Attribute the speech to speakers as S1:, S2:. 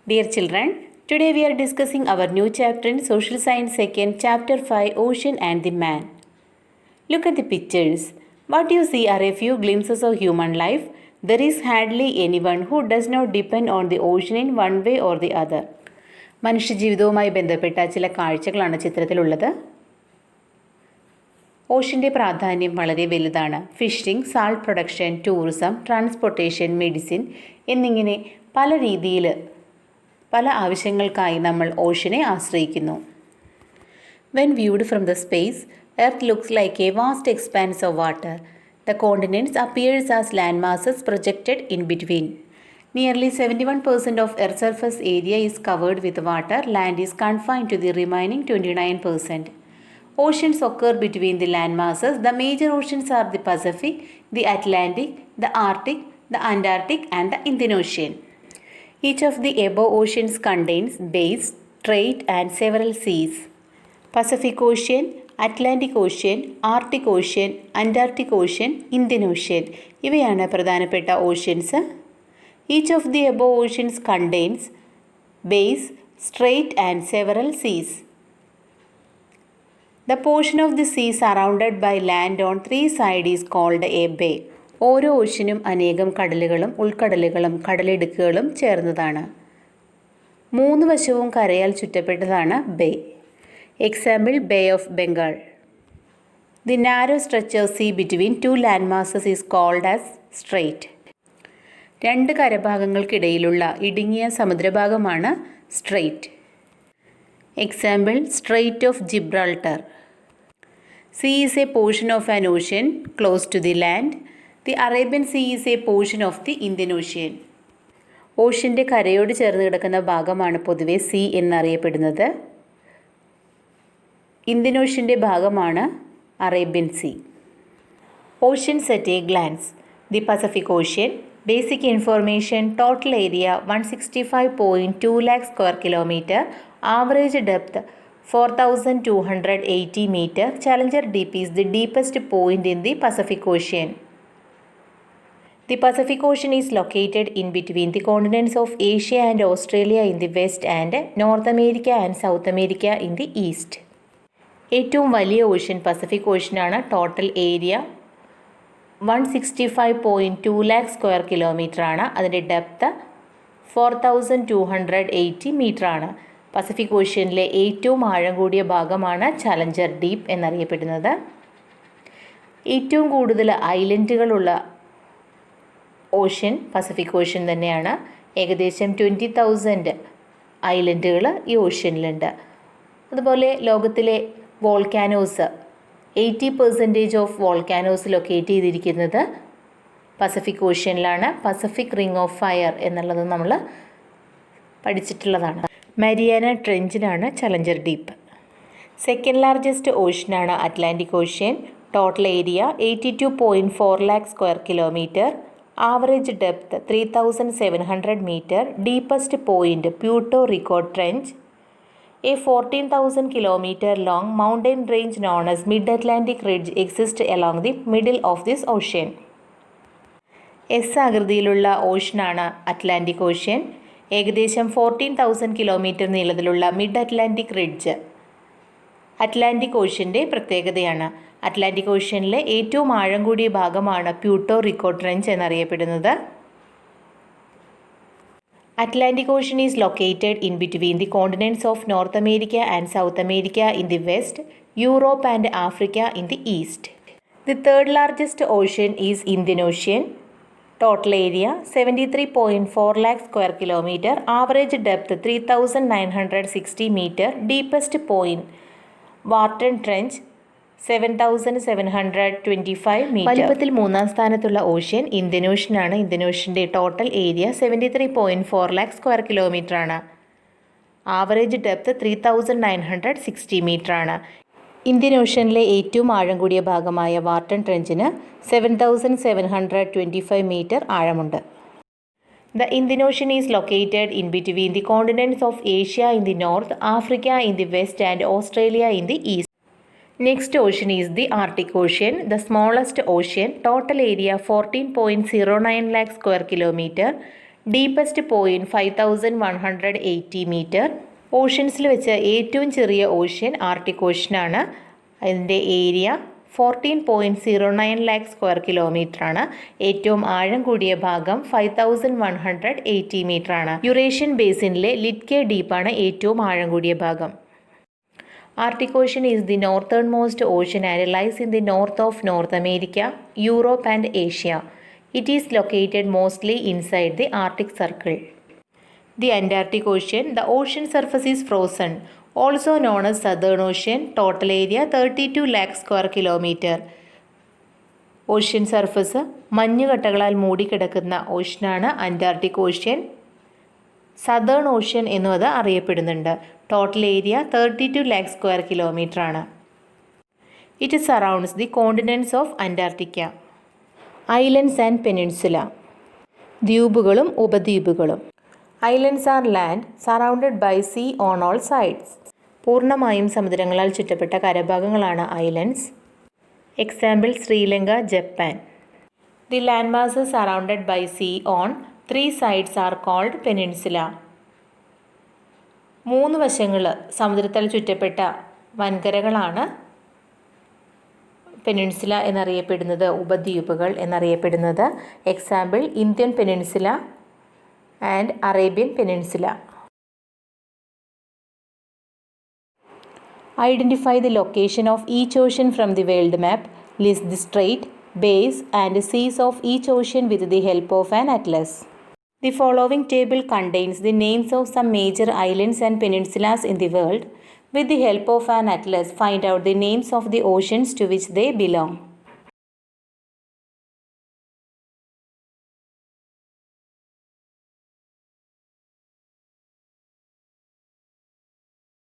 S1: Dear children, today we are discussing our new chapter in Social Science 2nd, Chapter 5, Ocean and the Man. Look at the pictures. What you see are a few glimpses of human life. There is hardly anyone who does not depend on the ocean in one way or the other. മനുഷ്യജീവിതവുമായി ബന്ധപ്പെട്ട ചില കാഴ്ചകളാണ് ചിത്രത്തിലുള്ളത്. ഓഷ്യൻ്റെ പ്രാധാന്യം വളരെ വലുതാണ്. Fishing, salt production, tourism, transportation, medicine എന്നിങ്ങനെ പല രീതിയിൽ പല ആവശ്യങ്ങൾക്കായി നമ്മൾ ഓഷ്യനെ ആശ്രയിക്കുന്നു. When viewed from the space, Earth looks like a vast expanse of water. The continents appears as landmasses projected in between. Nearly 71% of Earth's surface area is covered with water. Land is confined to the remaining 29%. Oceans occur between the landmasses. The major oceans are the Pacific, the Atlantic, the Arctic, the Antarctic, and the Indian Ocean. Each of the above oceans contains bays, strait, and several seas. Pacific Ocean, Atlantic Ocean, Arctic Ocean, Antarctic Ocean, Indian Ocean ഇവയാണ് പ്രധാനപ്പെട്ട oceans. Each of the above oceans contains bays, strait, and several seas. The portion of the sea surrounded by land on three sides is called a bay. ഓരോ ഓഷ്യനും അനേകം കടലുകളും ഉൾക്കടലുകളും കടലിടുക്കുകളും ചേർന്നതാണ്. മൂന്ന് വശവും കരയാൽ ചുറ്റപ്പെട്ടതാണ് bay. Example bay of Bengal. The narrow stretch of sea between two land masses is called as strait. രണ്ട് കരഭാഗങ്ങൾക്കിടയിലുള്ള ഇടുങ്ങിയ സമുദ്രഭാഗമാണ് strait. Example strait of Gibraltar. Sea is a portion of an ocean close to the land. The Arabian sea is a portion of the Indian ocean. ഓഷ്യൻ്റെ കരയോട് ചേർന്ന് കിടക്കുന്ന ഭാഗമാണ് പൊതുവെ സീ എന്നറിയപ്പെടുന്നത്. ഇന്ത്യൻ ഓഷ്യൻ്റെ ഭാഗമാണ് Arabian sea. Oceans at A glance. The Pacific ocean. Basic information. Total area 165.2 lakh square kilometer. Average depth 4,280 meter. Challenger Deep is the deepest point in the Pacific Ocean. The Pacific Ocean is located in between the continents of Asia and Australia in the west and North America and South America in the east. ഏറ്റവും വലിയ ocean Pacific ഓഷ്യനാണ്. Total area 165.2 lakh square kilometer ആണ്. അതിൻ്റെ depth 4,280 meter ആണ്. Pacific ഓഷ്യനിലെ ഏറ്റവും ആഴം കൂടിയ ഭാഗമാണ് ചലഞ്ചർ ഡീപ്പ് എന്നറിയപ്പെടുന്നത്. ഏറ്റവും കൂടുതൽ ഐലൻഡുകളുള്ള ഓഷ്യൻ പസഫിക് ഓഷ്യൻ തന്നെയാണ്. ഏകദേശം 20,000 ഐലൻഡുകൾ ഈ ഓഷ്യനിലുണ്ട്. അതുപോലെ ലോകത്തിലെ വോൾക്കാനോസ് 80% ഓഫ് വോൾക്കാനോസ് ലൊക്കേറ്റ് ചെയ്തിരിക്കുന്നത് പസഫിക് ഓഷ്യനിലാണ്. പസഫിക് റിംഗ് ഓഫ് ഫയർ എന്നുള്ളത് നമ്മൾ പഠിച്ചിട്ടുള്ളതാണ്. മരിയാന ട്രെഞ്ചിലാണ് ചലഞ്ചർ ഡീപ്പ്. സെക്കൻഡ് ലാർജസ്റ്റ് ഓഷ്യനാണ് Atlantic ocean. Total area 82.4 lakh square kilometer. Average depth 3,700 meter. Deepest point Puerto Rico trench. A 14,000 kilometer long mountain range known as Mid-Atlantic Ridge exists along the middle of this ocean. S ആകൃതിയിലുള്ള ഓഷ്യനാണ് Atlantic ocean. ഏകദേശം 14,000 kilometer നീളത്തിലുള്ള mid Atlantic ridge Atlantic ഓഷ്യൻ്റെ പ്രത്യേകതയാണ്. Atlantic ഓഷ്യനിലെ ഏറ്റവും ആഴം കൂടിയ ഭാഗമാണ് Puerto Rico trench എന്നറിയപ്പെടുന്നത്. Atlantic Ocean is located in between the continents of North America and South America in the west, Europe and Africa in the east. The third largest ocean is Indian Ocean. Total area 73.4 lakh square kilometer. Average depth 3,960 meter. Deepest point Wharton Trench 7,725 meter. വലിപ്പത്തിൽ മൂന്നാം സ്ഥാനത്തുള്ള ocean Indian ഓഷ്യനാണ്. Indian ഓഷ്യൻ്റെ total area 73.4 lakh square kilometer ആണ്. Average depth 3,960 meter ആണ്. Indian ഓഷ്യനിലെ ഏറ്റവും ആഴം കൂടിയ ഭാഗമായ വാർട്ടൺ ട്രെഞ്ചിന് 7,725 meter ആഴമുണ്ട്. The Indian Ocean is located in between the continents of Asia in the north, Africa in the west and Australia in the east. Next ocean is the Arctic Ocean, the smallest ocean. Total area 14.09 lakh square kilometer. Deepest point 5180 metre. ഓഷ്യൻസിൽ വെച്ച് ഏറ്റവും ചെറിയ ocean Arctic ഓഷ്യനാണ്. അതിൻ്റെ area 14.09 lakh square kilometre ആണ്. ഏറ്റവും ആഴം കൂടിയ ഭാഗം 5180 മീറ്റർ ആണ്. യുറേഷ്യൻ ബേസിനിലെ ലിറ്റ്കെ ഡീപ്പാണ് ഏറ്റവും ആഴം കൂടിയ ഭാഗം. Arctic Ocean is the northernmost ocean and lies in the north of North America, Europe and Asia. It is located mostly inside the Arctic Circle. The Antarctic Ocean, the ocean surface is frozen, also known as Southern Ocean, total area 32 lakh square kilometer. Ocean surface മഞ്ഞുകട്ടകളാൽ മൂടിക്കിടക്കുന്ന ഓഷ്യനാണ് Antarctic ocean. Southern ocean എന്നും അത് അറിയപ്പെടുന്നുണ്ട്. Total area 32 lakh square kilometre ആണ്. It surrounds the continents of Antarctica. Islands and peninsula, ദ്വീപുകളും ഉപദ്വീപുകളും. Islands are land surrounded by sea on all sides. പൂർണ്ണമായും സമുദ്രങ്ങളാൽ ചുറ്റപ്പെട്ട കരഭാഗങ്ങളാണ് islands. Example Sri Lanka, Japan. The land masses surrounded by sea on 3 sides are called peninsula. 3 വശങ്ങൾ സമുദ്രത്താൽ ചുറ്റപ്പെട്ട വൻകരകളാണ് peninsula എന്നറിയപ്പെടുന്നത്, ഉപദ്വീപുകൾ എന്നറിയപ്പെടുന്നത്. Example Indian peninsula and Arabian peninsula. Identify the location of each ocean from the world map. List the straight, bays and seas of each ocean with the help of an atlas. The following table contains the names of some major islands and peninsulas in the world. With the help of an atlas, find out the names of the oceans to which they belong.